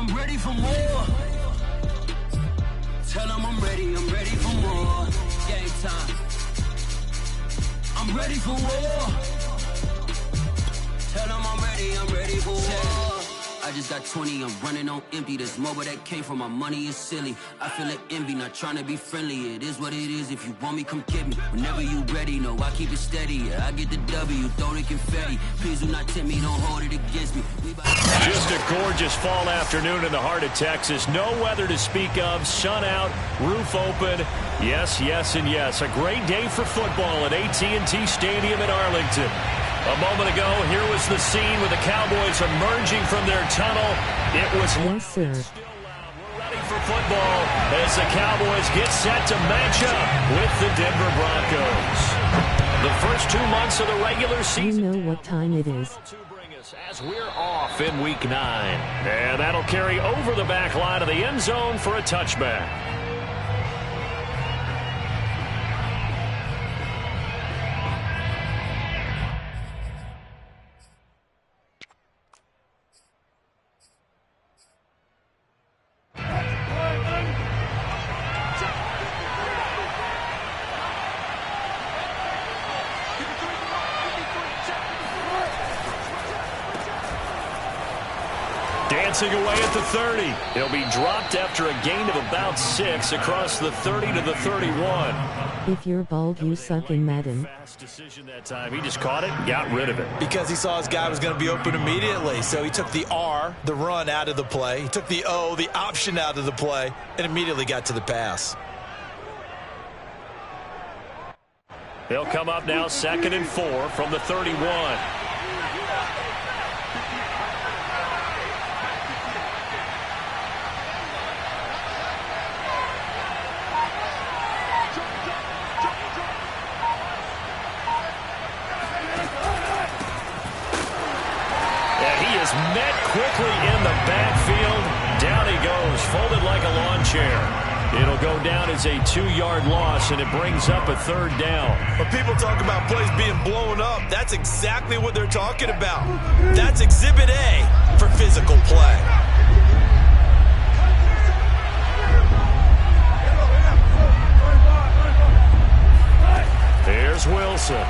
I'm ready for more. Tell them I'm ready for more. Game time. I'm ready for war. Tell them I'm ready for war. I just got 20, I'm running on empty. This mobile that came from my money is silly. I feel it envy, not trying to be friendly. It is what it is, if you want me, come get me. Whenever you ready, no, I keep it steady. Yeah, I get the W, throw the confetti. Please do not tempt me, don't hold it against me. Just a gorgeous fall afternoon in the heart of Texas. No weather to speak of, sun out, roof open. Yes, yes, and yes. A great day for football at AT&T Stadium in Arlington. A moment ago, here was the scene with the Cowboys emerging from their tunnel. It was yes, sir. Still loud. We're ready for football as the Cowboys get set to match up with the Denver Broncos. The first 2 months of the regular season. You know what time it is. As we're off in Week 9. And that'll carry over the back line of the end zone for a touchback. Dancing away at the 30. He'll be dropped after a gain of about 6 across the 30 to the 31. If you're bald, you suck in Madden. Fast decision that time. He just caught it and got rid of it. Because he saw his guy was going to be open immediately. So he took the R, the run, out of the play. He took the O, the option, out of the play, and immediately got to the pass. They'll come up now 2nd and 4 from the 31. Met quickly in the backfield. Down he goes, folded like a lawn chair. It'll go down as a 2-yard loss, and it brings up a 3rd down. When people talk about plays being blown up, that's exactly what they're talking about. That's Exhibit A for physical play. There's Wilson.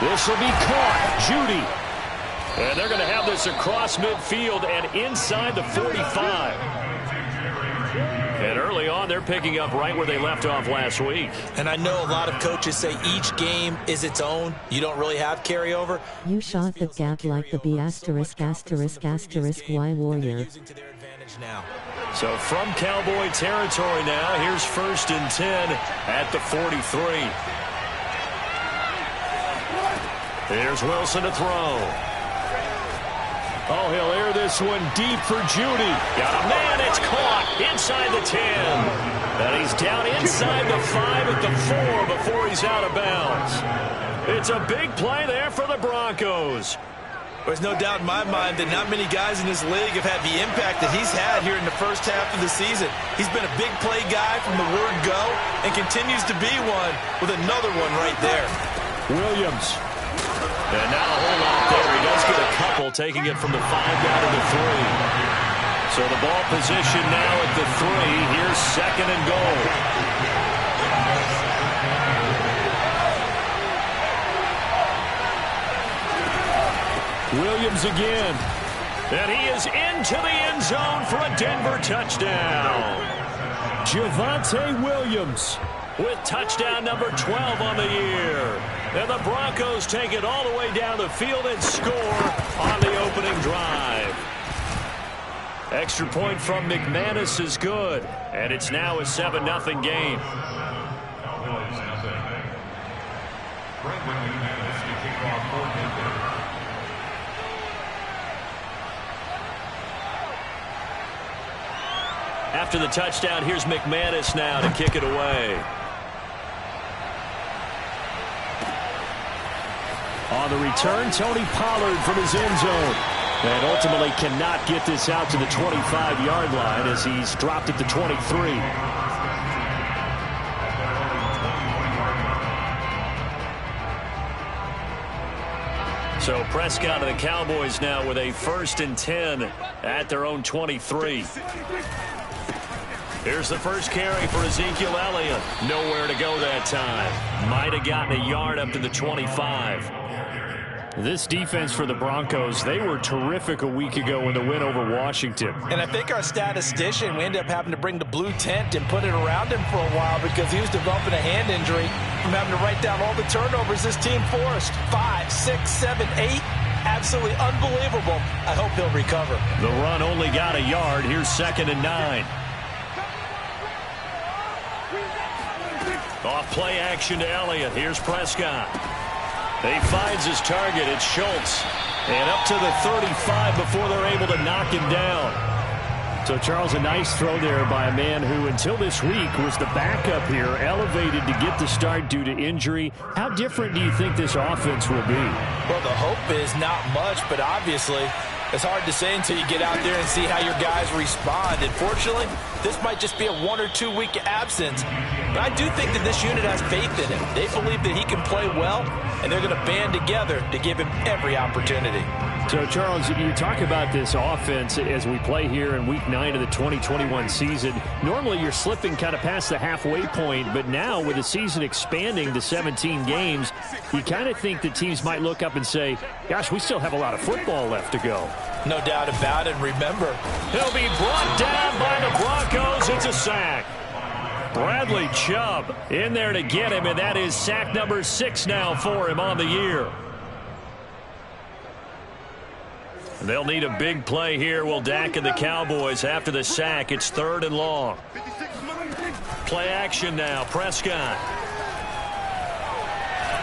This will be caught. Judy. And they're going to have this across midfield and inside the 45. And early on, they're picking up right where they left off last week. And I know a lot of coaches say each game is its own. You don't really have carryover. You shot the gap like the B asterisk asterisk asterisk Y warrior. So from Cowboy territory now, here's 1st and 10 at the 43. Here's Wilson to throw. Oh, he'll air this one deep for Judy. Got a man, it's caught inside the 10. And he's down inside the 5 at the 4 before he's out of bounds. It's a big play there for the Broncos. There's no doubt in my mind that not many guys in this league have had the impact that he's had here in the first half of the season. He's been a big play guy from the word go and continues to be one with another one right there. Williams. And now a whole lot there. He does get a couple, taking it from the 5 down to the 3. So the ball position now at the 3. Here's 2nd and goal. Williams again. And he is into the end zone for a Denver touchdown. Javonte Williams with touchdown number 12 on the year. And the Broncos take it all the way down the field and score on the opening drive. Extra point from McManus is good. And it's now a 7-0 game. After the touchdown, here's McManus now to kick it away. On the return, Tony Pollard from his end zone. And ultimately cannot get this out to the 25-yard line as he's dropped at the 23. So Prescott and the Cowboys now with a 1st and 10 at their own 23. Here's the first carry for Ezekiel Elliott. Nowhere to go that time. Might have gotten a yard up to the 25. This defense for the Broncos, they were terrific a week ago in the win over Washington. And I think our statistician, we ended up having to bring the blue tent and put it around him for a while because he was developing a hand injury from having to write down all the turnovers this team forced. 5, 6, 7, 8. Absolutely unbelievable. I hope he'll recover. The run only got a yard. Here's 2nd and 9. Off play action to Elliott. Here's Prescott. He finds his target. It's Schultz. And up to the 35 before they're able to knock him down. So, Charles, a nice throw there by a man who, until this week, was the backup here, elevated to get the start due to injury. How different do you think this offense will be? Well, the hope is not much, but obviously it's hard to say until you get out there and see how your guys respond. And fortunately, this might just be a 1 or 2 week absence. But I do think that this unit has faith in him. They believe that he can play well, and they're going to band together to give him every opportunity. So, Charles, you talk about this offense as we play here in Week 9 of the 2021 season. Normally, you're slipping kind of past the halfway point, but now with the season expanding to 17 games, you kind of think that teams might look up and say, gosh, we still have a lot of football left to go. No doubt about it. Remember, he'll be brought down by the Broncos. It's a sack. Bradley Chubb in there to get him, and that is sack number 6 now for him on the year. They'll need a big play here. Will Dak and the Cowboys after the sack. It's 3rd and long. Play action now. Prescott.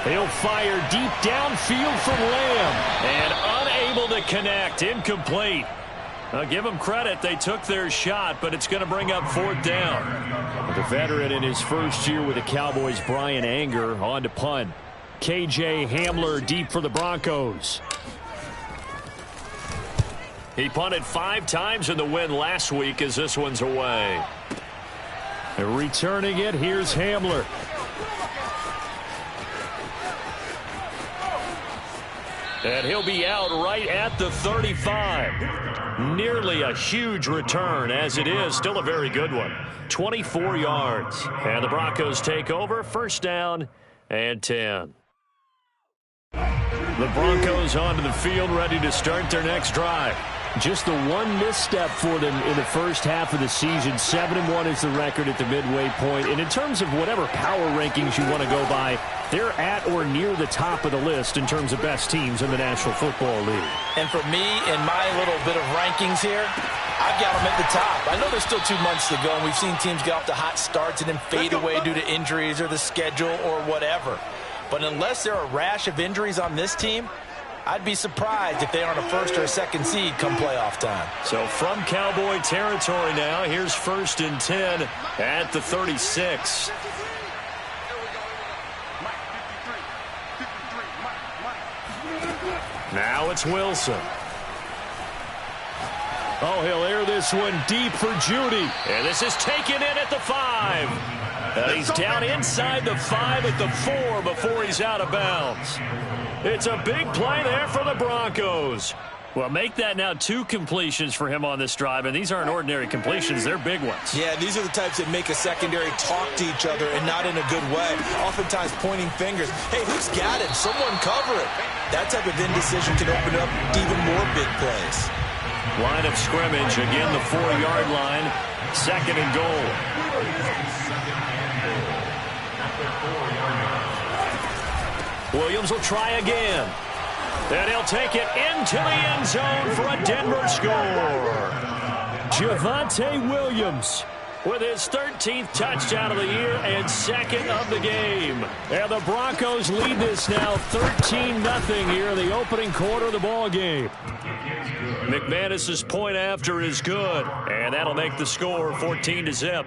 He'll fire deep downfield from Lamb. And unable to connect. Incomplete. I'll give them credit. They took their shot, but it's going to bring up 4th down. The veteran in his first year with the Cowboys, Brian Anger, on to punt. K.J. Hamler deep for the Broncos. He punted 5 times in the win last week as this one's away. And returning it, here's Hamler. And he'll be out right at the 35. Nearly a huge return as it is. Still a very good one. 24 yards. And the Broncos take over. 1st down and 10. The Broncos onto the field ready to start their next drive. Just the one misstep for them in the first half of the season. 7-1 is the record at the midway point. And in terms of whatever power rankings you want to go by, they're at or near the top of the list in terms of best teams in the National Football League. And for me, in my little bit of rankings here, I've got them at the top. I know there's still 2 months to go, and we've seen teams get off to hot starts and then fade away due to injuries or the schedule or whatever. But unless there are a rash of injuries on this team, I'd be surprised if they aren't a 1st or a 2nd seed come playoff time. So from Cowboy territory now, here's 1st and 10 at the 36. Now it's Wilson. Oh, he'll air this one deep for Judy. And this is taken in at the 5. And he's down inside the 5 at the 4 before he's out of bounds. It's a big play there for the Broncos. Well, make that now 2 completions for him on this drive, and these aren't ordinary completions. They're big ones. Yeah, these are the types that make a secondary talk to each other and not in a good way. Oftentimes pointing fingers. Hey, who's got it? Someone cover it. That type of indecision can open up even more big plays. Line of scrimmage, again the 4-yard line. 2nd and goal. Williams will try again. And he'll take it into the end zone for a Denver score. Javonte Williams with his 13th touchdown of the year and 2nd of the game. And the Broncos lead this now 13-0 here in the opening quarter of the ball game. McManus's point after is good, and that'll make the score 14-0.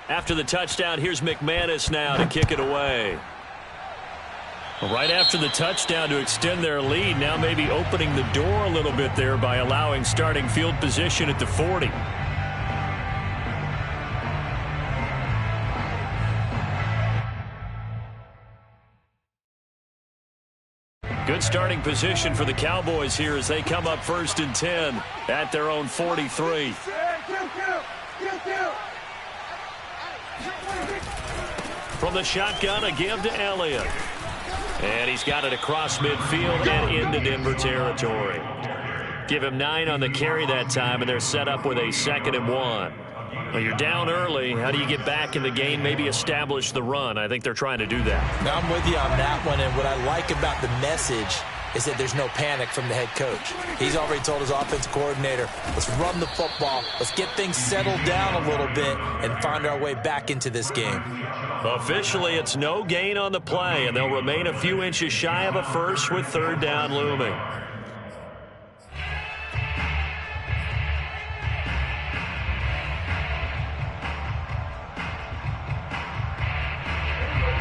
After the touchdown, here's McManus now to kick it away. Right after the touchdown to extend their lead, now maybe opening the door a little bit there by allowing starting field position at the 40. Good starting position for the Cowboys here as they come up 1st and 10 at their own 43. From the shotgun, a give to Elliott. And he's got it across midfield and into Denver territory. Give him 9 on the carry that time, and they're set up with a 2nd and 1. Well, you're down early. How do you get back in the game, maybe establish the run? I think they're trying to do that. Now, I'm with you on that one, and what I like about the message is that there's no panic from the head coach. He's already told his offensive coordinator, let's run the football, let's get things settled down a little bit and find our way back into this game. Officially, it's no gain on the play, and they'll remain a few inches shy of a first with 3rd down looming.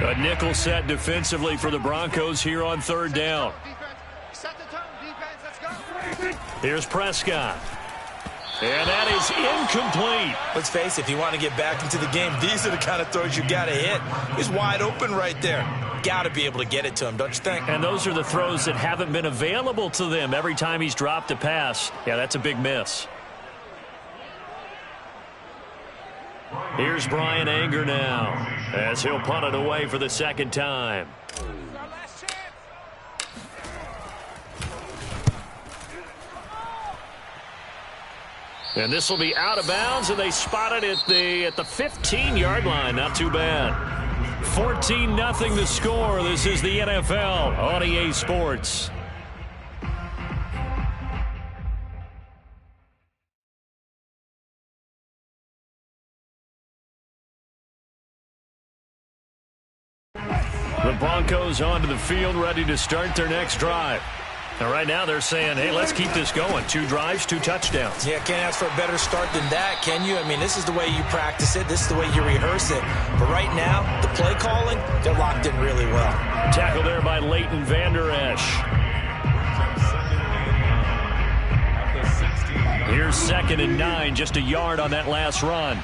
A nickel set defensively for the Broncos here on 3rd down. Here's Prescott. And that is incomplete. Let's face it, if you want to get back into the game, these are the kind of throws you got to hit. He's wide open right there. Got to be able to get it to him, don't you think? And those are the throws that haven't been available to them every time he's dropped a pass. Yeah, that's a big miss. Here's Brian Anger now as he'll punt it away for the 2nd time. And this will be out of bounds, and they spot it at the 15-yard line. Not too bad. 14-0 the score. This is the NFL on EA Sports. The Broncos onto the field, ready to start their next drive. And right now they're saying, hey, let's keep this going. 2 drives, 2 touchdowns. Yeah, can't ask for a better start than that, can you? I mean, this is the way you practice it. This is the way you rehearse it. But right now, the play calling, they're locked in really well. Tackle there by Leighton Vander Esch. Here's 2nd and 9, just a yard on that last run.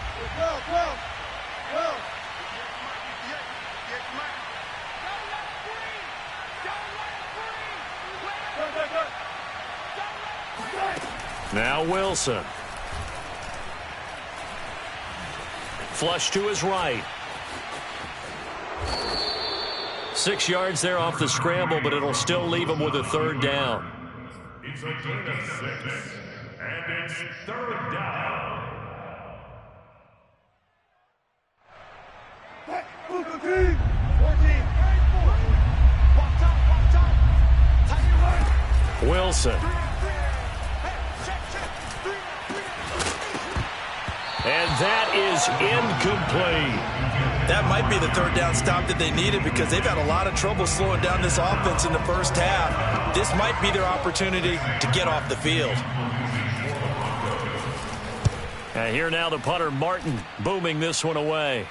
Now Wilson. Flush to his right. 6 yards there off the scramble, but it'll still leave him with a 3rd down. It's a gain of 6, and it's 3rd down. Wilson. And that is incomplete. That might be the 3rd down stop that they needed because they've had a lot of trouble slowing down this offense in the first half. This might be their opportunity to get off the field. And here now the punter, Martin, booming this one away.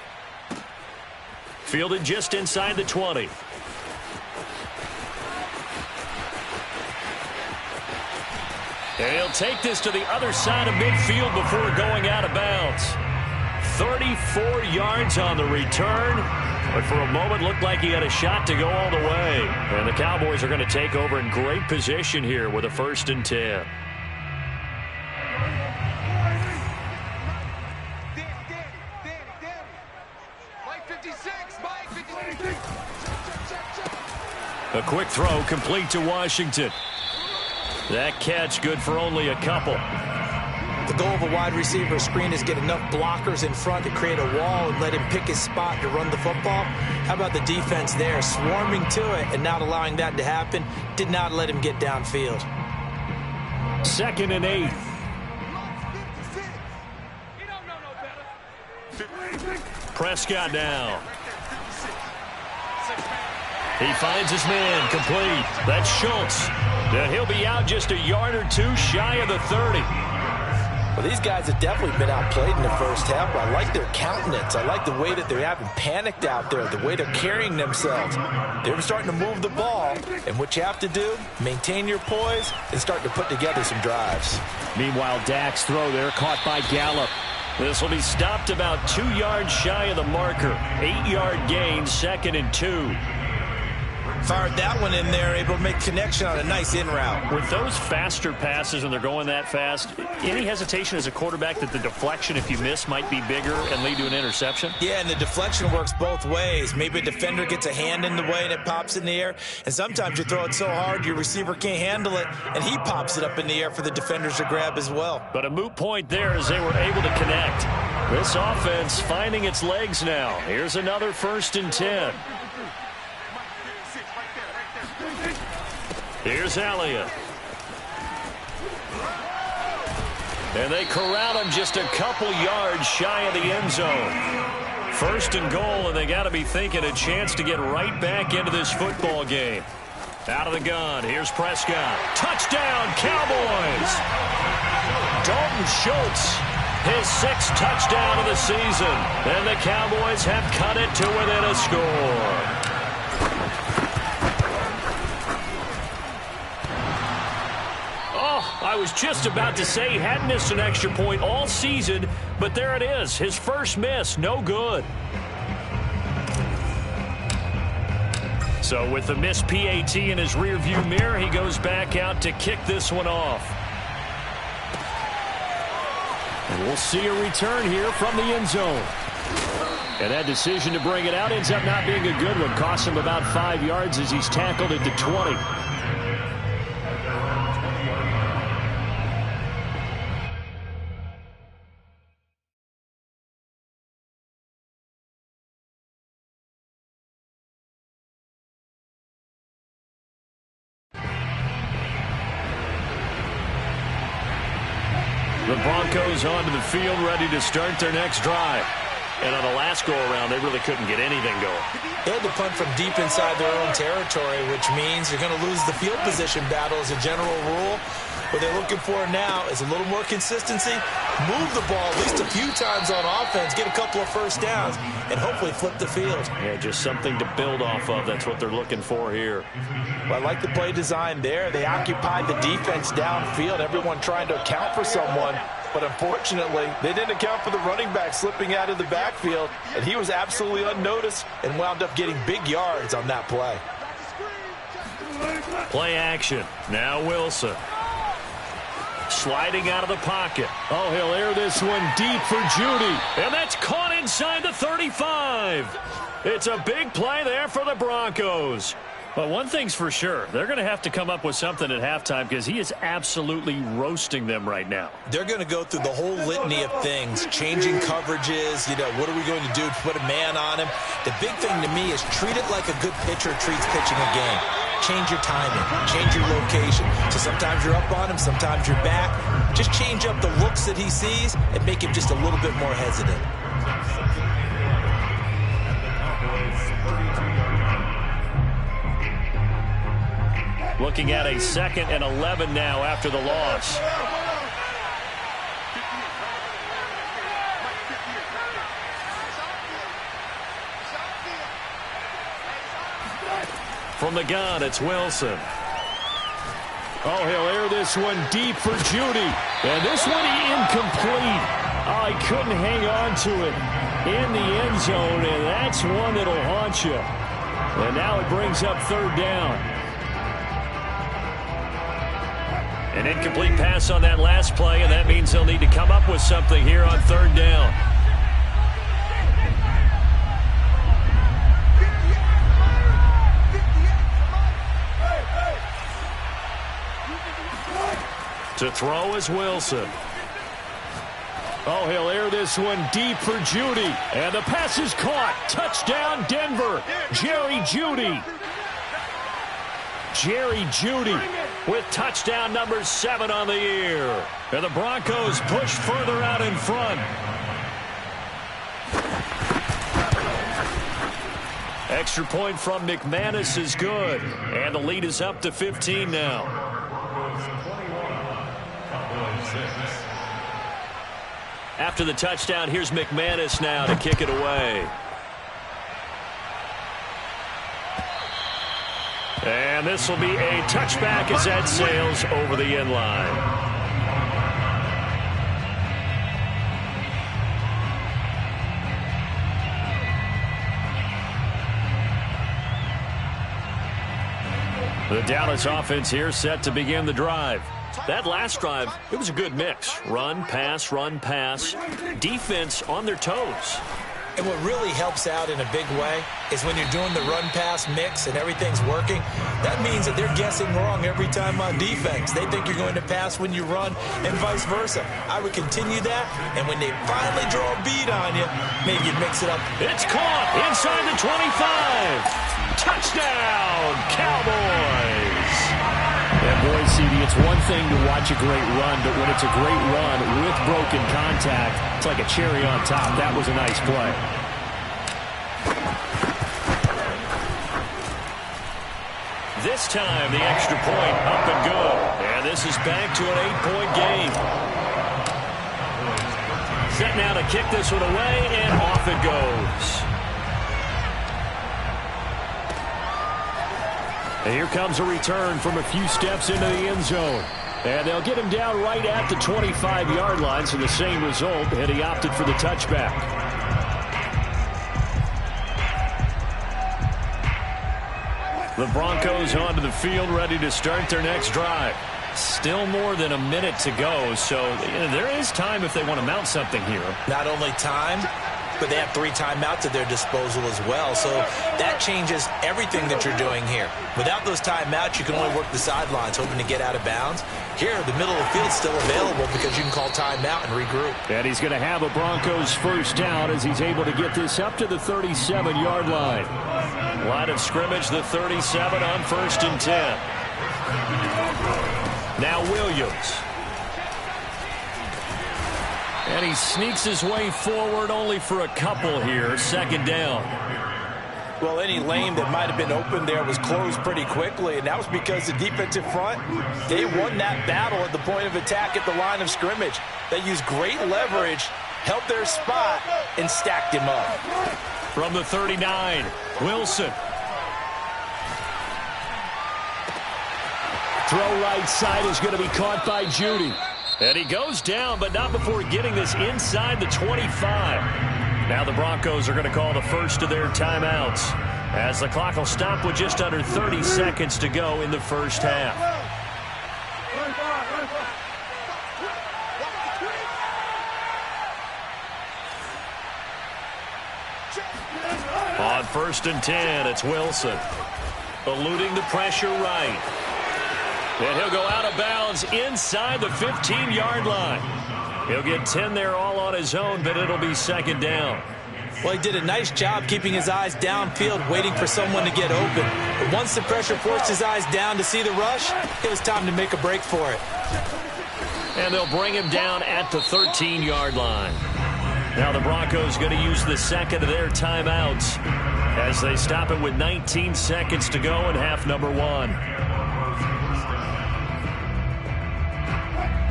Fielded just inside the 20. And he'll take this to the other side of midfield before going out of bounds. 34 yards on the return, but for a moment looked like he had a shot to go all the way. And the Cowboys are going to take over in great position here with a 1st and 10. A quick throw complete to Washington. That catch good for only a couple. The goal of a wide receiver screen is get enough blockers in front to create a wall and let him pick his spot to run the football. How about the defense there, swarming to it and not allowing that to happen? Did not let him get downfield. 2nd and 8. Prescott down. He finds his man, complete. That's Schultz. And he'll be out just a yard or 2 shy of the 30. Well, these guys have definitely been outplayed in the first half, but I like their countenance. I like the way that they haven't panicked out there, the way they're carrying themselves. They're starting to move the ball, and what you have to do, maintain your poise and start to put together some drives. Meanwhile, Dak's throw there caught by Gallup. This will be stopped about 2 yards shy of the marker. 8-yard gain, 2nd and 2. Fired that one in there, able to make connection on a nice in route. With those faster passes and they're going that fast, any hesitation as a quarterback that the deflection, if you miss, might be bigger and lead to an interception? Yeah, and the deflection works both ways. Maybe a defender gets a hand in the way and it pops in the air, and sometimes you throw it so hard your receiver can't handle it, and he pops it up in the air for the defenders to grab as well. But a moot point there as they were able to connect. This offense finding its legs now. Here's another 1st and 10. Here's Elliott. And they corral him just a couple yards shy of the end zone. 1st and goal, and they got to be thinking a chance to get right back into this football game. Out of the gun, here's Prescott. Touchdown, Cowboys! Dalton Schultz, his 6th touchdown of the season. And the Cowboys have cut it to within a score. I was just about to say he hadn't missed an extra point all season, but there it is. His first miss, no good. So with the missed PAT in his rearview mirror, he goes back out to kick this one off. And we'll see a return here from the end zone. And that decision to bring it out ends up not being a good one. Costs him about 5 yards as he's tackled at the 20. The Broncos onto the field, ready to start their next drive. And on the last go-around, they really couldn't get anything going. They had to punt from deep inside their own territory, which means you're going to lose the field position battle as a general rule. What they're looking for now is a little more consistency, move the ball at least a few times on offense, get a couple of first downs, and hopefully flip the field. Yeah, just something to build off of. That's what they're looking for here. Well, I like the play design there. They occupied the defense downfield, everyone trying to account for someone. But unfortunately, they didn't account for the running back slipping out of the backfield, and he was absolutely unnoticed and wound up getting big yards on that play. Play action. Now Wilson. Sliding out of the pocket. Oh, he'll air this one deep for Judy. And that's caught inside the 35. It's a big play there for the Broncos. But one thing's for sure, they're going to have to come up with something at halftime because he is absolutely roasting them right now. They're going to go through the whole litany of things, changing coverages, what are we going to do to put a man on him? The big thing to me is treat it like a good pitcher treats pitching a game. Change your timing, change your location. So sometimes you're up on him, sometimes you're back. Just change up the looks that he sees and make him just a little bit more hesitant. Looking at a 2nd and 11 now after the loss. From the gun, it's Wilson. Oh, he'll air this one deep for Judy. And this one incomplete. Oh, he couldn't hang on to it in the end zone, and that's one that'll haunt you. And now it brings up 3rd down. An incomplete pass on that last play, and that means they'll need to come up with something here on 3rd down. To throw is Wilson. Oh, he'll air this one deep for Judy. And the pass is caught. Touchdown, Denver. Jerry Jeudy. Jerry Jeudy with touchdown number 7 on the year. And the Broncos push further out in front. Extra point from McManus is good. And the lead is up to 15 now. After the touchdown, here's McManus now to kick it away. And this will be a touchback as that sails over the end line. The Dallas offense here set to begin the drive. That last drive, it was a good mix. Run, pass, defense on their toes. And what really helps out in a big way is when you're doing the run-pass mix and everything's working, that means that they're guessing wrong every time on defense. They think you're going to pass when you run and vice versa. I would continue that, and when they finally draw a bead on you, maybe you mix it up. It's caught inside the 25. Touchdown, Cowboys. And boy, CD, it's one thing to watch a great run, but when it's a great run with broken contact, it's like a cherry on top. That was a nice play. This time, the extra point up and good. And this is back to an 8-point game. Set now to kick this one away, and off it goes. And here comes a return from a few steps into the end zone. And they'll get him down right at the 25-yard line, so the same result, and he opted for the touchback. The Broncos onto the field, ready to start their next drive. Still more than a minute to go, so there is time if they want to mount something here. Not only time, but they have 3 timeouts at their disposal as well. So that changes everything that you're doing here. Without those timeouts, you can only work the sidelines, hoping to get out of bounds. Here, the middle of the field's still available because you can call timeout and regroup. And he's going to have a Broncos first down as he's able to get this up to the 37-yard line. Line of scrimmage, the 37 on 1st and 10. Now Williams. And he sneaks his way forward only for a couple here. 2nd down. Well, any lane that might have been open there was closed pretty quickly, and that was because the defensive front, they won that battle at the point of attack at the line of scrimmage. They used great leverage, helped their spot, and stacked him up. From the 39, Wilson. Throw right side is going to be caught by Judy. And he goes down, but not before getting this inside the 25. Now the Broncos are going to call the first of their timeouts, as the clock will stop with just under 30 seconds to go in the first half. On 1st and 10, it's Wilson. Eluding the pressure right. And he'll go out of bounds inside the 15-yard line. He'll get 10 there all on his own, but it'll be 2nd down. Well, he did a nice job keeping his eyes downfield, waiting for someone to get open. But once the pressure forced his eyes down to see the rush, it was time to make a break for it. And they'll bring him down at the 13-yard line. Now the Broncos going to use the second of their timeouts as they stop it with 19 seconds to go in half number 1.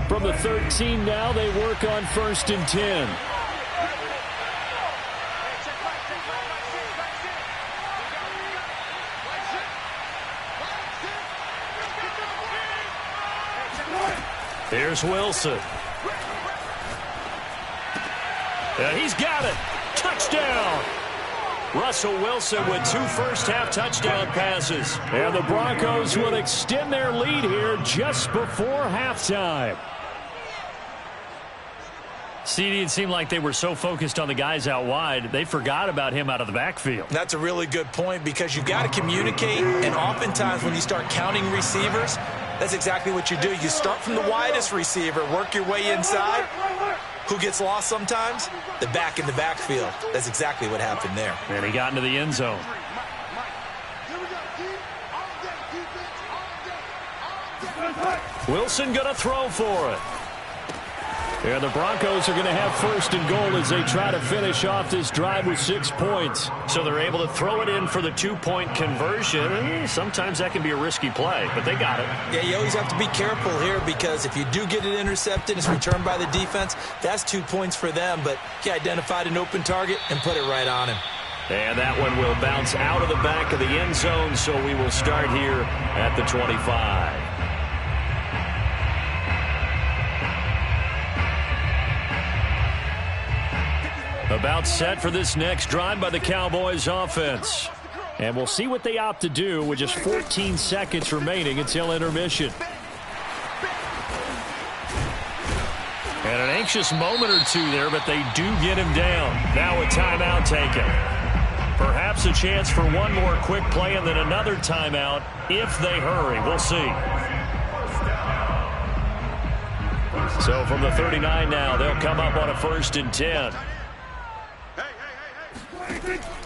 From the 13 now, they work on 1st and 10. Here's Wilson. And he's got it. Touchdown. Russell Wilson with 2 first-half touchdown passes. And the Broncos will extend their lead here just before halftime. CD, it seemed like they were so focused on the guys out wide, they forgot about him out of the backfield. That's a really good point because you've got to communicate, and oftentimes when you start counting receivers, that's exactly what you do. You start from the widest receiver, work your way inside. Who gets lost sometimes? The back in the backfield. That's exactly what happened there. And he got into the end zone. Wilson going to throw for it. And the Broncos are going to have first and goal as they try to finish off this drive with 6 points. So they're able to throw it in for the 2-point conversion. Sometimes that can be a risky play, but they got it. Yeah, you always have to be careful here because if you do get it intercepted, it's returned by the defense. That's 2 points for them, but he identified an open target and put it right on him. And that one will bounce out of the back of the end zone, so we will start here at the 25. About set for this next drive by the Cowboys offense. And we'll see what they opt to do with just 14 seconds remaining until intermission. And an anxious moment or two there, but they do get him down. Now a timeout taken. Perhaps a chance for one more quick play and then another timeout if they hurry. We'll see. So from the 39 now, they'll come up on a 1st and 10.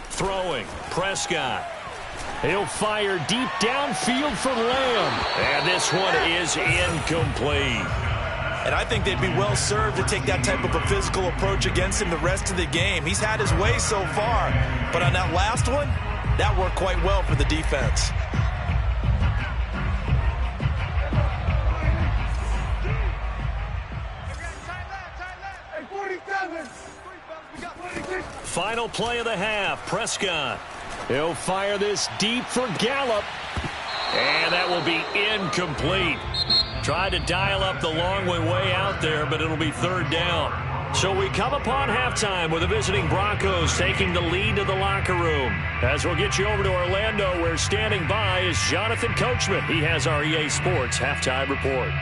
Throwing, Prescott. He'll fire deep downfield for Lamb. And this one is incomplete. And I think they'd be well served to take that type of a physical approach against him the rest of the game. He's had his way so far. But on that last one, that worked quite well for the defense. Final play of the half, Prescott. He'll fire this deep for Gallup. And that will be incomplete. Tried to dial up the long way out there, but it'll be 3rd down. So we come upon halftime with the visiting Broncos taking the lead to the locker room. As we'll get you over to Orlando, where standing by is Jonathan Coachman. He has our EA Sports halftime report.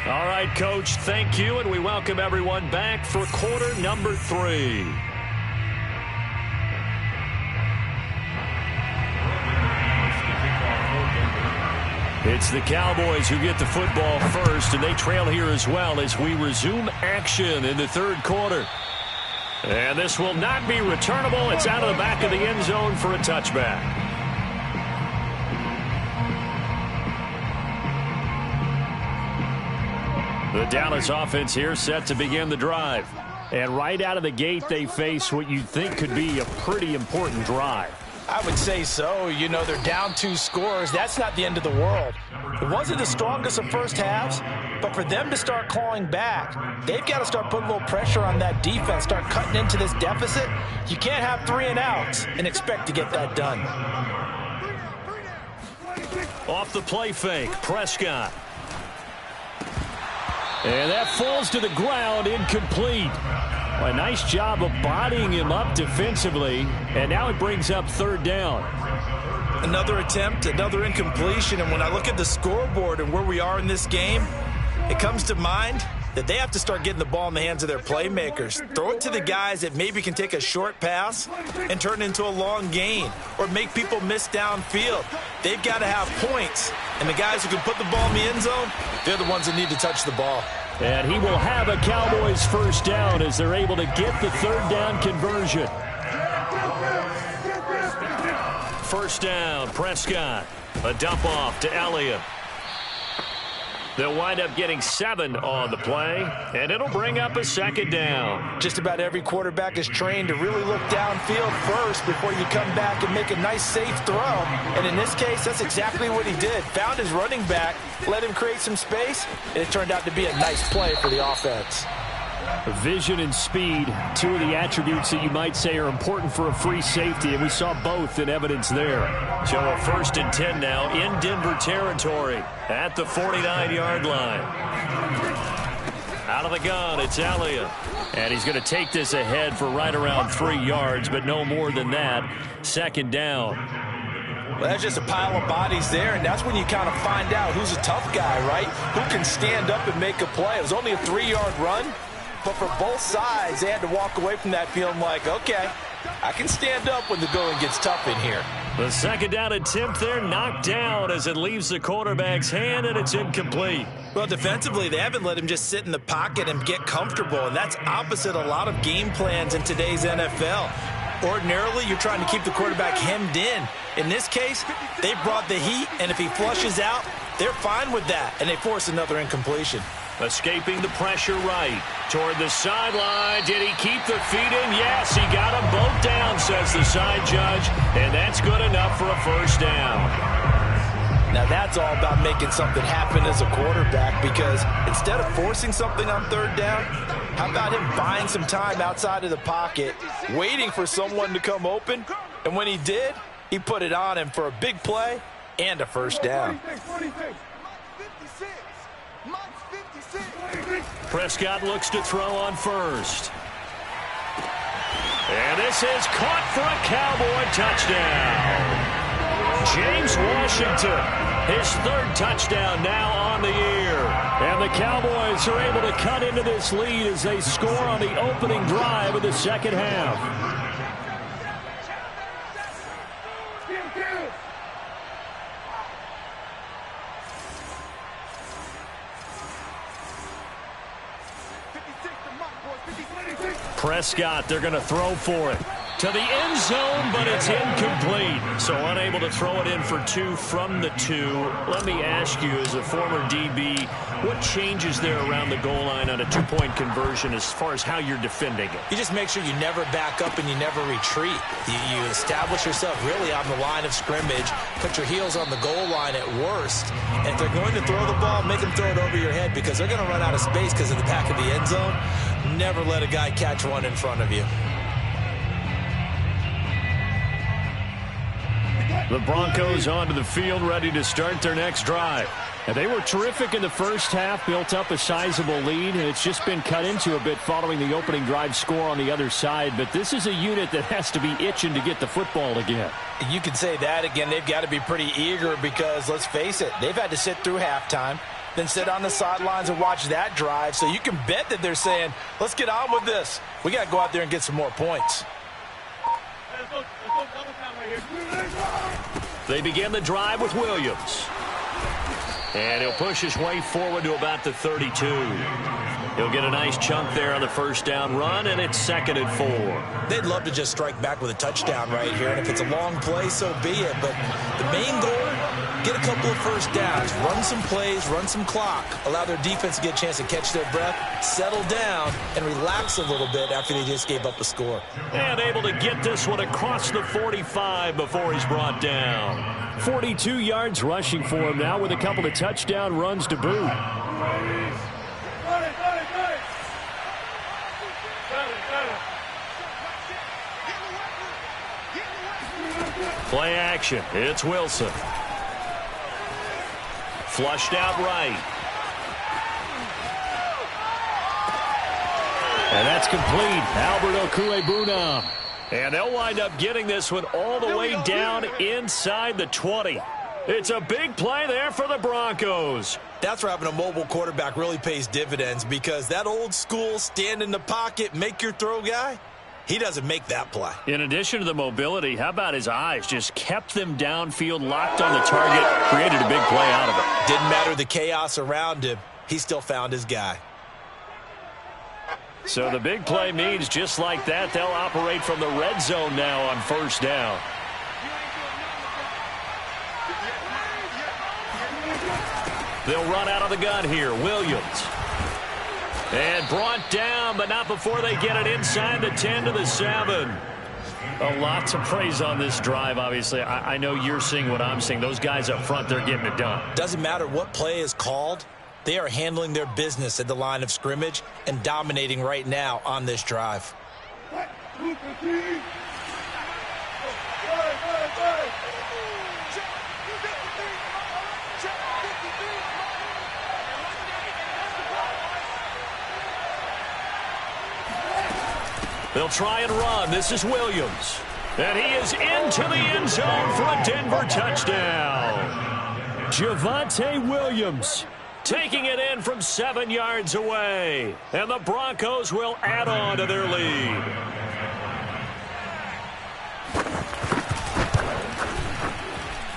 All right, Coach, thank you, and we welcome everyone back for quarter number 3. It's the Cowboys who get the football first, and they trail here as well as we resume action in the 3rd quarter. And this will not be returnable. It's out of the back of the end zone for a touchback. The Dallas offense here set to begin the drive. And right out of the gate, they face what you'd think could be a pretty important drive. I would say so. You know, they're down 2 scores. That's not the end of the world. It wasn't the strongest of first halves, but for them to start clawing back, they've got to start putting a little pressure on that defense, start cutting into this deficit. You can't have 3 and outs and expect to get that done. Off the play fake, Prescott. And that falls to the ground, incomplete. Well, a nice job of bodying him up defensively, and now it brings up 3rd down. Another attempt, another incompletion, and when I look at the scoreboard and where we are in this game, it comes to mind that they have to start getting the ball in the hands of their playmakers. Throw it to the guys that maybe can take a short pass and turn it into a long gain or make people miss downfield. They've got to have points, and the guys who can put the ball in the end zone, they're the ones that need to touch the ball. And he will have a Cowboys 1st down as they're able to get the 3rd down conversion. 1st down, Prescott. A dump off to Elliott. They'll wind up getting 7 on the play, and it'll bring up a 2nd down. Just about every quarterback is trained to really look downfield first before you come back and make a nice, safe throw. And in this case, that's exactly what he did. Found his running back, let him create some space, and it turned out to be a nice play for the offense. Vision and speed, 2 of the attributes that you might say are important for a free safety, and we saw both in evidence there. So a 1st and 10 now in Denver territory at the 49-yard line. Out of the gun, it's Elliott. And he's going to take this ahead for right around 3 yards, but no more than that. 2nd down. Well, that's just a pile of bodies there, and that's when you kind of find out who's a tough guy, right? Who can stand up and make a play. It was only a 3-yard run. But for both sides, they had to walk away from that feeling like, okay, I can stand up when the going gets tough in here. The 2nd down attempt there knocked down as it leaves the quarterback's hand, and it's incomplete. Well, defensively, they haven't let him just sit in the pocket and get comfortable, and that's opposite a lot of game plans in today's NFL. Ordinarily, you're trying to keep the quarterback hemmed in. In this case, they brought the heat, and if he flushes out, they're fine with that, and they force another incompletion. Escaping the pressure right. Toward the sideline. Did he keep the feet in? Yes, he got them both down, says the side judge. And that's good enough for a first down. Now that's all about making something happen as a quarterback, because instead of forcing something on third down, how about him buying some time outside of the pocket, waiting for someone to come open, and when he did, he put it on him for a big play and a first down. Prescott looks to throw on first. And this is caught for a Cowboy touchdown. James Washington, his third touchdown now on the year. And the Cowboys are able to cut into this lead as they score on the opening drive of the second half. Prescott, they're going to throw for it. To the end zone, but it's incomplete. So unable to throw it in for two from the two. Let me ask you, as a former DB, what changes there around the goal line on a two-point conversion as far as how you're defending it? You just make sure you never back up and you never retreat. You establish yourself really on the line of scrimmage, put your heels on the goal line at worst, and if they're going to throw the ball, make them throw it over your head, because they're going to run out of space because of the back of the end zone. Never let a guy catch one in front of you. The Broncos onto the field, ready to start their next drive. And they were terrific in the first half, built up a sizable lead, and it's just been cut into a bit following the opening drive score on the other side. But this is a unit that has to be itching to get the football again. You can say that again. They've got to be pretty eager because, let's face it, they've had to sit through halftime, then sit on the sidelines and watch that drive. So you can bet that they're saying, let's get on with this. We got to go out there and get some more points. They begin the drive with Williams. And he'll push his way forward to about the 32. He'll get a nice chunk there on the first down run, and it's 2nd and 4. They'd love to just strike back with a touchdown right here, and if it's a long play, so be it. But the main goal, get a couple of first downs, run some plays, run some clock, allow their defense to get a chance to catch their breath, settle down, and relax a little bit after they just gave up a score. And able to get this one across the 45 before he's brought down. 42 yards rushing for him now with a couple of touchdown runs to boot. Play action. It's Wilson. Flushed out right. And that's complete. Albert Okwuegbunam. And they'll wind up getting this one all the way down inside the 20. It's a big play there for the Broncos. That's where having a mobile quarterback really pays dividends, because that old school stand in the pocket, make your throw guy, he doesn't make that play. In addition to the mobility, how about his eyes? Just kept them downfield, locked on the target, created a big play out of it. Didn't matter the chaos around him. He still found his guy. So the big play means just like that, they'll operate from the red zone now on first down. They'll run out of the gun here. Williams. And brought down, but not before they get it inside the 10 to the 7. A lot to praise on this drive, obviously. I know you're seeing what I'm seeing. Those guys up front, they're getting it done. Doesn't matter what play is called. They are handling their business at the line of scrimmage and dominating right now on this drive. They'll try and run. This is Williams. And he is into the end zone for a Denver touchdown. Javonte Williams taking it in from 7 yards away. And the Broncos will add on to their lead.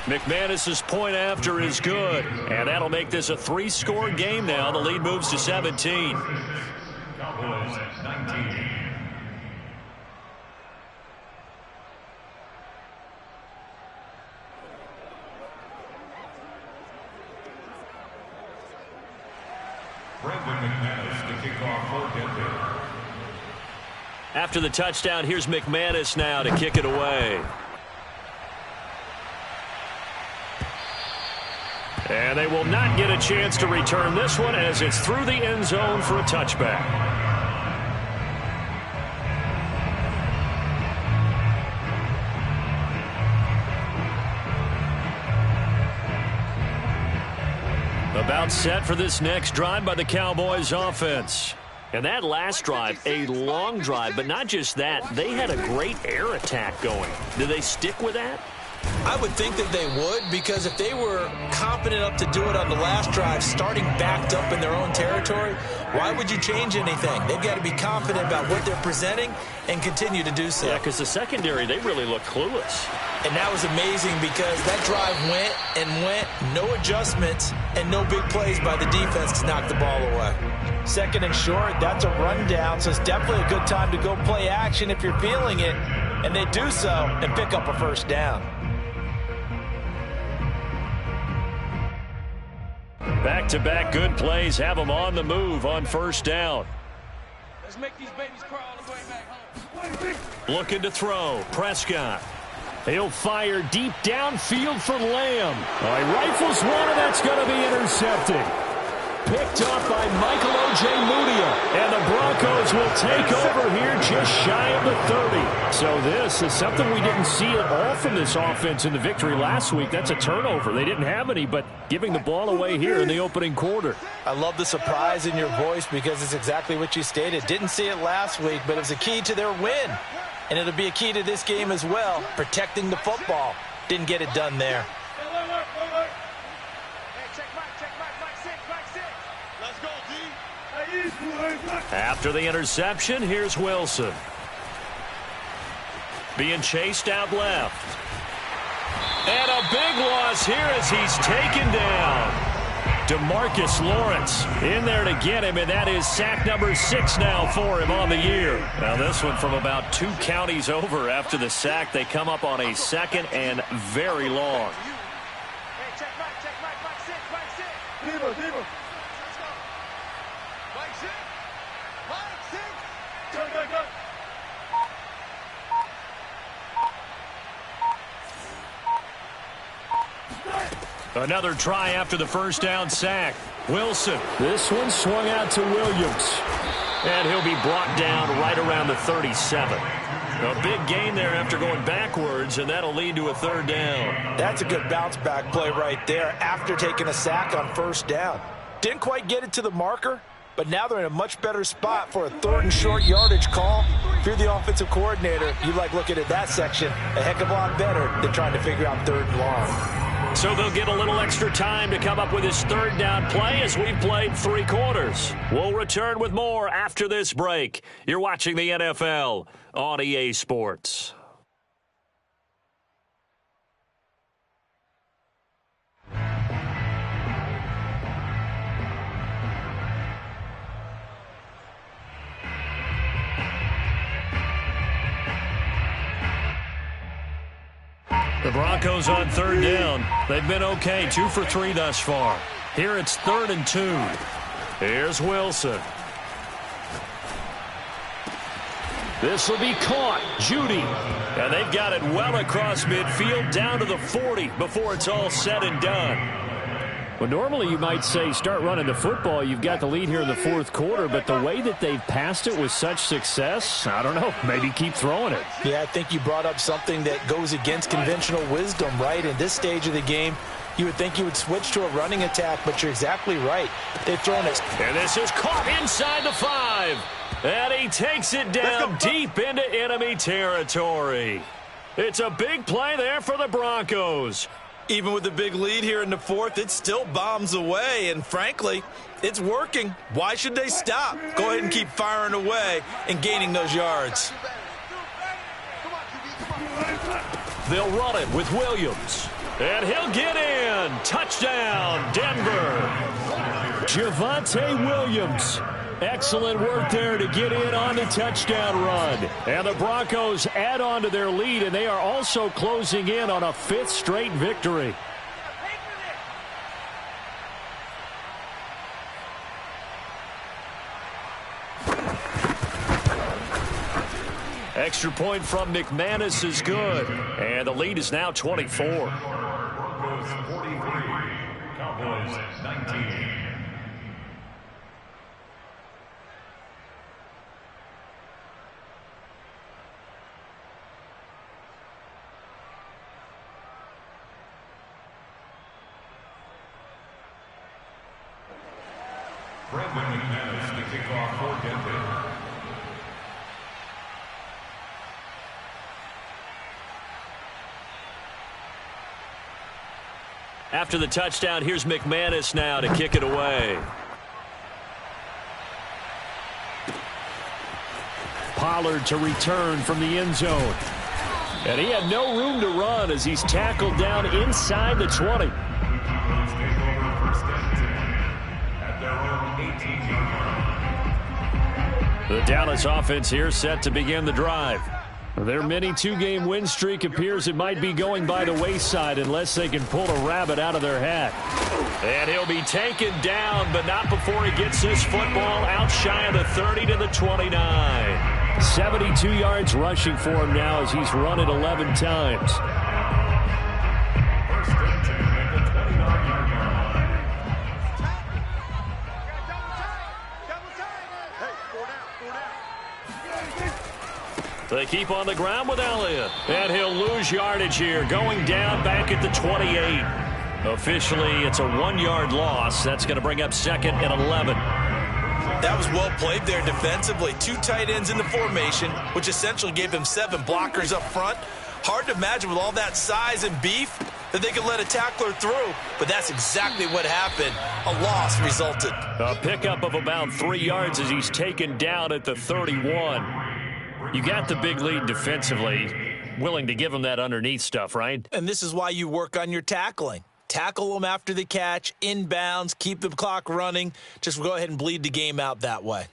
McManus's point after is good. And that'll make this a 3-score game now. The lead moves to 17. Cowboys 19. Brendan for Denver. After the touchdown, here's McManus now to kick it away. And they will not get a chance to return this one as it's through the end zone for a touchback. About set for this next drive by the Cowboys offense. And that last drive, a long drive, but not just that. They had a great air attack going. Do they stick with that? I would think that they would, because if they were confident enough to do it on the last drive, starting backed up in their own territory, why would you change anything? They've got to be confident about what they're presenting and continue to do so. Yeah, because the secondary, they really look clueless. And that was amazing because that drive went and went, no adjustments, and no big plays by the defense to knock the ball away. Second and short, that's a rundown, so it's definitely a good time to go play action if you're feeling it. And they do so and pick up a first down. Back-to-back good plays have them on the move on first down. Let's make these babies crawl on the way back home. Looking to throw. Prescott. He'll fire deep downfield for Lamb. He rifles one, and that's going to be intercepted. Picked up by Michael O.J. Mudia. And the Broncos will take over here just shy of the 30. So this is something we didn't see at all from this offense in the victory last week. That's a turnover. They didn't have any, but giving the ball away here in the opening quarter. I love the surprise in your voice because it's exactly what you stated. Didn't see it last week, but it was a key to their win. And it'll be a key to this game as well, protecting the football. Didn't get it done there. After the interception, here's Wilson. Being chased out left. And a big loss here as he's taken down. DeMarcus Lawrence in there to get him, and that is sack number 6 now for him on the year. Now this one from about 2 counties over after the sack. They come up on a second and very long. Another try after the first down sack. Wilson. This one swung out to Williams. And he'll be brought down right around the 37. A big gain there after going backwards, and that'll lead to a third down. That's a good bounce back play right there after taking a sack on first down. Didn't quite get it to the marker, but now they're in a much better spot for a third and short yardage call. If you're the offensive coordinator, you like looking at that section a heck of a lot better than trying to figure out third and long. So they'll get a little extra time to come up with this third down play as we've played 3 quarters. We'll return with more after this break. You're watching the NFL on EA Sports. The Broncos on third down. They've been okay, 2 for 3 thus far. Here it's 3rd and 2. Here's Wilson. This will be caught. Judy. And they've got it well across midfield down to the 40 before it's all said and done. Well, normally you might say start running the football. You've got the lead here in the 4th quarter, but the way that they've passed it with such success, I don't know, maybe keep throwing it. Yeah, I think you brought up something that goes against conventional wisdom, right? In this stage of the game, you would think you would switch to a running attack, but you're exactly right. They've thrown it. And this is caught inside the 5. And he takes it down deep into enemy territory. It's a big play there for the Broncos. Even with the big lead here in the 4th, it still bombs away, and frankly, it's working. Why should they stop? Go ahead and keep firing away and gaining those yards. They'll run it with Williams. And he'll get in. Touchdown, Denver. Javonte Williams. Excellent work there to get in on the touchdown run. And the Broncos add on to their lead, and they are also closing in on a 5th straight victory. Extra point from McManus is good. And the lead is now 24. Broncos 43, Cowboys 19. Brandon McManus to kick off for Denver. After the touchdown, here's McManus now to kick it away. Pollard to return from the end zone. And he had no room to run as he's tackled down inside the 20. The Dallas offense here set to begin the drive. Their mini two-game win streak appears it might be going by the wayside unless they can pull a rabbit out of their hat. And he'll be taken down, but not before he gets this football out shy of the 30 to the 29. 72 yards rushing for him now as he's run it 11 times. They keep on the ground with Elliott. And he'll lose yardage here, going down back at the 28. Officially, it's a 1-yard loss. That's going to bring up second and 11. That was well played there defensively. 2 tight ends in the formation, which essentially gave them 7 blockers up front. Hard to imagine with all that size and beef that they could let a tackler through, but that's exactly what happened. A loss resulted. A pickup of about 3 yards as he's taken down at the 31. You got the big lead defensively. Willing to give him that underneath stuff, right? And this is why you work on your tackling. Tackle them after the catch, inbounds, keep the clock running. Just go ahead and bleed the game out that way.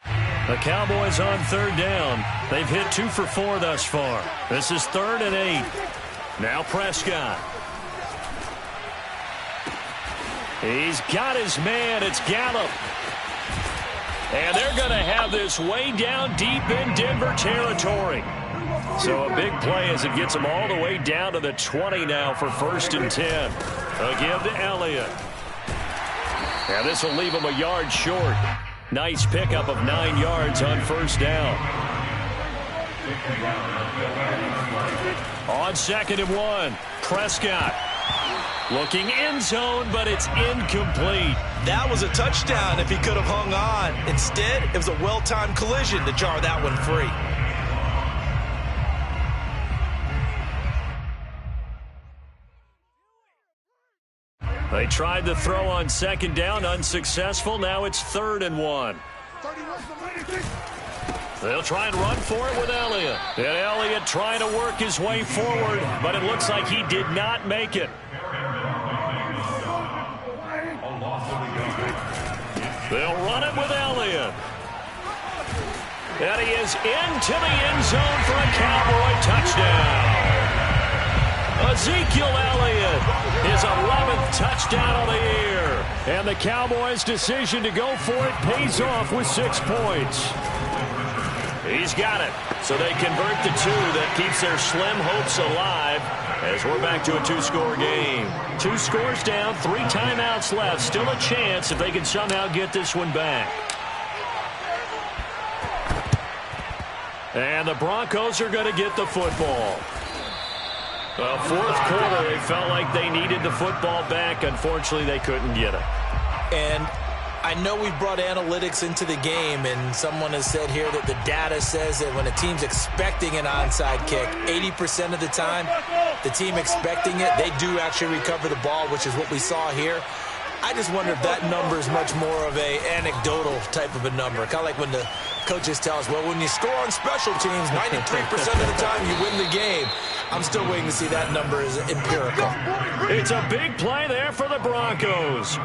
The Cowboys on third down. They've hit 2 for 4 thus far. This is 3rd and 8. Now Prescott. He's got his man. It's Gallup. And they're going to have this way down deep in Denver territory. So a big play as it gets them all the way down to the 20 now for 1st and 10. A give to Elliott. And this will leave him a yard short. Nice pickup of 9 yards on 1st down. On 2nd and 1, Prescott. Looking end zone, but it's incomplete. That was a touchdown if he could have hung on. Instead, it was a well-timed collision to jar that one free. They tried to throw on 2nd down, unsuccessful. Now it's 3rd and 1. They'll try and run for it with Elliott. And Elliott trying to work his way forward, but it looks like he did not make it. They'll run it with Elliott. And he is into the end zone for a Cowboy touchdown. Ezekiel Elliott, his 11th touchdown of the year. And the Cowboys' decision to go for it pays off with 6 points. He's got it. So they convert the 2 that keeps their slim hopes alive as we're back to a 2-score game. 2 scores down, 3 timeouts left. Still a chance if they can somehow get this one back. And the Broncos are going to get the football. The 4th quarter, they felt like they needed the football back. Unfortunately, they couldn't get it. And I know we've brought analytics into the game, and someone has said here that the data says that when a team's expecting an onside kick, 80% of the time, the team expecting it, they do actually recover the ball, which is what we saw here. I just wonder if that number is much more of a anecdotal type of a number. Kind of like when the coaches tell us, well, when you score on special teams, 93% of the time you win the game. I'm still waiting to see that number is empirical. It's a big play there for the Broncos.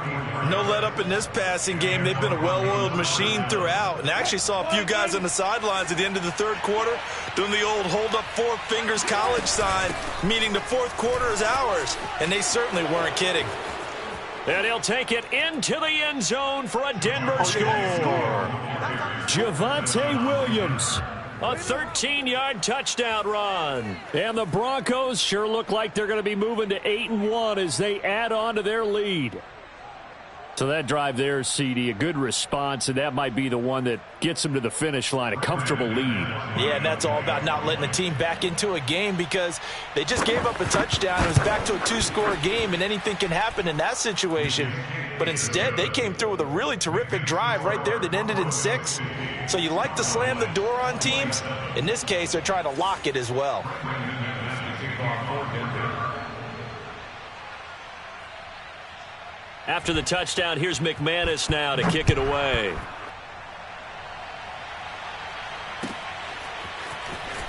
No let up in this passing game. They've been a well-oiled machine throughout. And I actually saw a few guys on the sidelines at the end of the 3rd quarter doing the old hold up 4 fingers college sign, meaning the 4th quarter is ours. And they certainly weren't kidding. And he'll take it into the end zone for a Denver score. Javonte Williams A 13-yard touchdown run. And the Broncos sure look like they're going to be moving to 8-1 as they add on to their lead. So that drive there, CD, a good response, and that might be the one that gets them to the finish line, a comfortable lead. Yeah, and that's all about not letting the team back into a game because they just gave up a touchdown. It was back to a 2-score game, and anything can happen in that situation. But instead, they came through with a really terrific drive right there that ended in 6. So you like to slam the door on teams. In this case, they're trying to lock it as well. After the touchdown, here's McManus now to kick it away.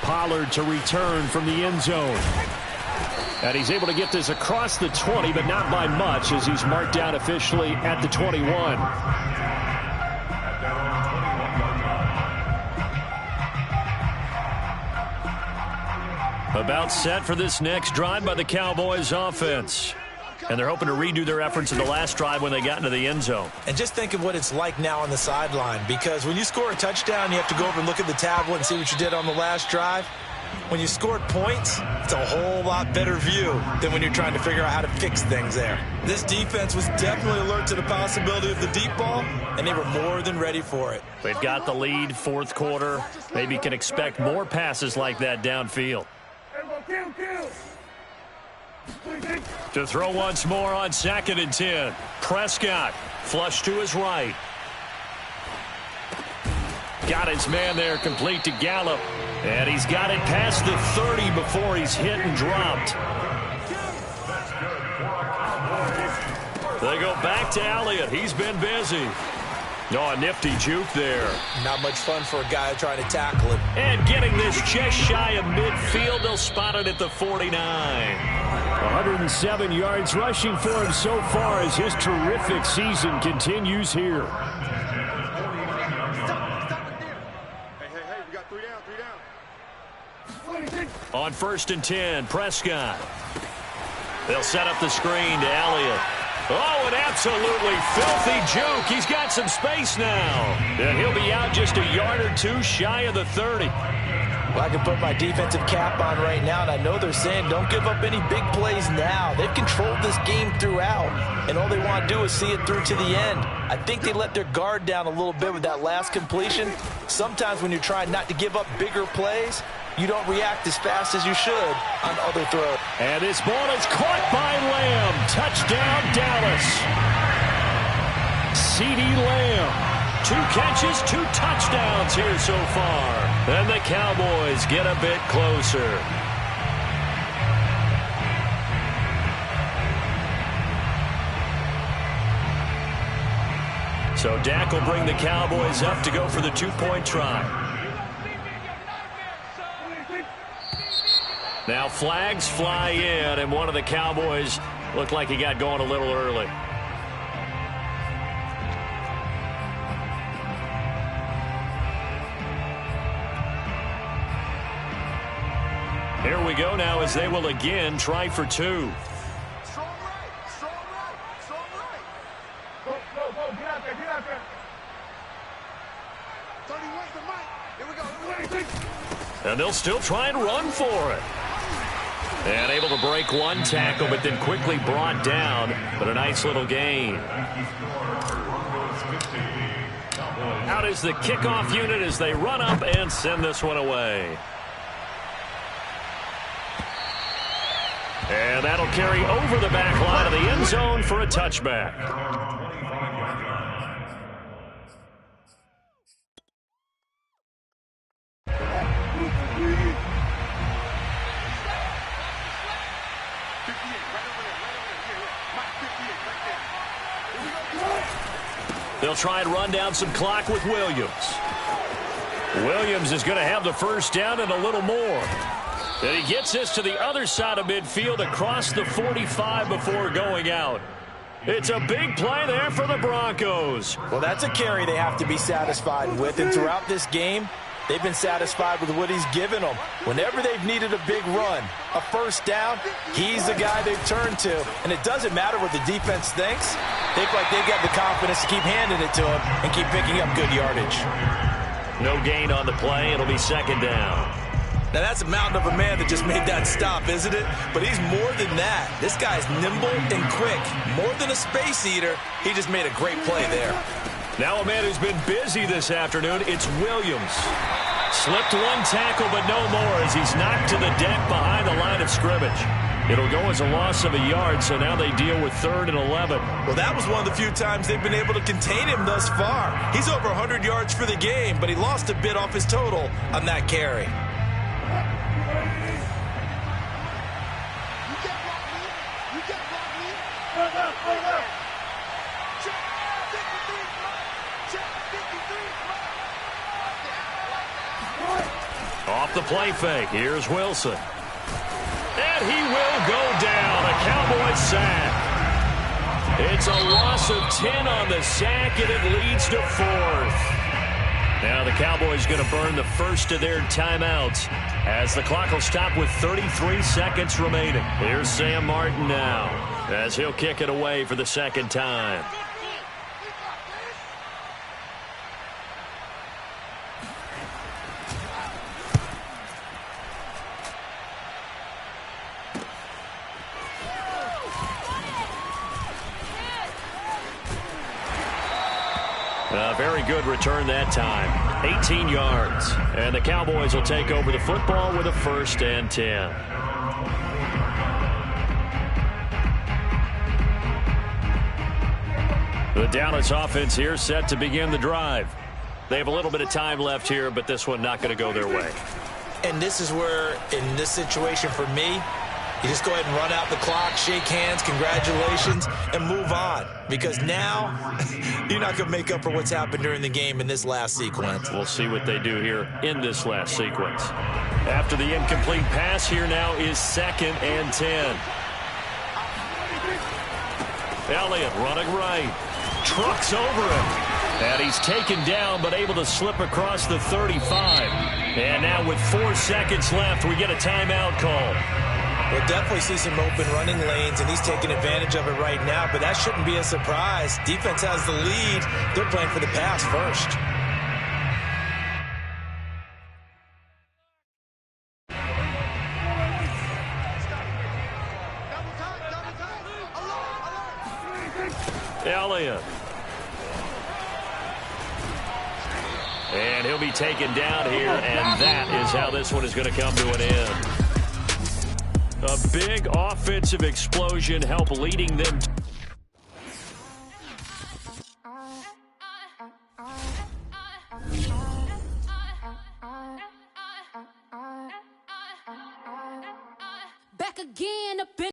Pollard to return from the end zone. And he's able to get this across the 20, but not by much as he's marked down officially at the 21. About set for this next drive by the Cowboys offense. And they're hoping to redo their efforts in the last drive when they got into the end zone. And just think of what it's like now on the sideline, because when you score a touchdown, you have to go over and look at the tablet and see what you did on the last drive. When you scored points, it's a whole lot better view than when you're trying to figure out how to fix things there. This defense was definitely alert to the possibility of the deep ball, and they were more than ready for it. They've got the lead, fourth quarter. Maybe can expect more passes like that downfield. To throw once more on 2nd and 10. Prescott flush to his right. Got his man there, complete to Gallup. And he's got it past the 30 before he's hit and dropped. They go back to Elliott. He's been busy. Oh, a nifty juke there. Not much fun for a guy trying to tackle him. And getting this just shy of midfield. They'll spot it at the 49. 107 yards rushing for him so far as his terrific season continues here. We got 3 down. On 1st and 10, Prescott. They'll set up the screen to Elliott. Oh, an absolutely filthy juke. He's got some space now. And he'll be out just a yard or two shy of the 30. Well, I can put my defensive cap on right now, and I know they're saying don't give up any big plays now. They've controlled this game throughout, and all they want to do is see it through to the end. I think they let their guard down a little bit with that last completion. Sometimes when you're trying not to give up bigger plays, you don't react as fast as you should on other throws. And this ball is caught by Lamb. Touchdown, Dallas. CeeDee Lamb. 2 catches, 2 touchdowns here so far. And the Cowboys get a bit closer. So Dak will bring the Cowboys up to go for the 2-point try. Now flags fly in, and one of the Cowboys looked like he got going a little early. Here we go now as they will again try for 2. Strong right. Go, get out there. 31 to Mike. Here we go. And they'll still try and run for it. And able to break one tackle, but then quickly brought down. But a nice little gain. Out is the kickoff unit as they run up and send this one away. And that'll carry over the back line of the end zone for a touchback. They'll try and run down some clock with Williams. Williams is going to have the first down and a little more. And he gets this to the other side of midfield across the 45 before going out. It's a big play there for the Broncos. Well, that's a carry they have to be satisfied with. And throughout this game, they've been satisfied with what he's given them. Whenever they've needed a big run, a first down, he's the guy they've turned to. And it doesn't matter what the defense thinks. They look like they've got the confidence to keep handing it to him and keep picking up good yardage. No gain on the play. It'll be second down. Now, that's a mountain of a man that just made that stop, isn't it? But he's more than that. This guy's nimble and quick. More than a space eater, he just made a great play there. Now a man who's been busy this afternoon, it's Williams. Slipped one tackle, but no more as he's knocked to the deck behind the line of scrimmage. It'll go as a loss of a yard, so now they deal with 3rd and 11. Well, that was one of the few times they've been able to contain him thus far. He's over 100 yards for the game, but he lost a bit off his total on that carry. Off the play fake, here's Wilson. And he will go down, a Cowboys sack. It's a loss of 10 on the sack, and it leads to 4th. Now the Cowboys going to burn the first of their timeouts as the clock will stop with 33 seconds remaining. Here's Sam Martin now as he'll kick it away for the second time. A very good return that time. 18 yards. And the Cowboys will take over the football with a 1st and 10. The Dallas offense here set to begin the drive. They have a little bit of time left here, but this one not going to go their way. And this is where, in this situation for me, you just go ahead and run out the clock, shake hands, congratulations, and move on. Because now, you're not going to make up for what's happened during the game in this last sequence. We'll see what they do here in this last sequence. After the incomplete pass, here now is 2nd and 10. Elliott running right. Trucks over him. And he's taken down, but able to slip across the 35. And now with 4 seconds left, we get a timeout call. We'll definitely see some open running lanes, and he's taking advantage of it right now, but that shouldn't be a surprise. Defense has the lead. They're playing for the pass first. Elliott. And he'll be taken down here, and that is how this one is going to come to an end. A big offensive explosion helped leading them. Back again up in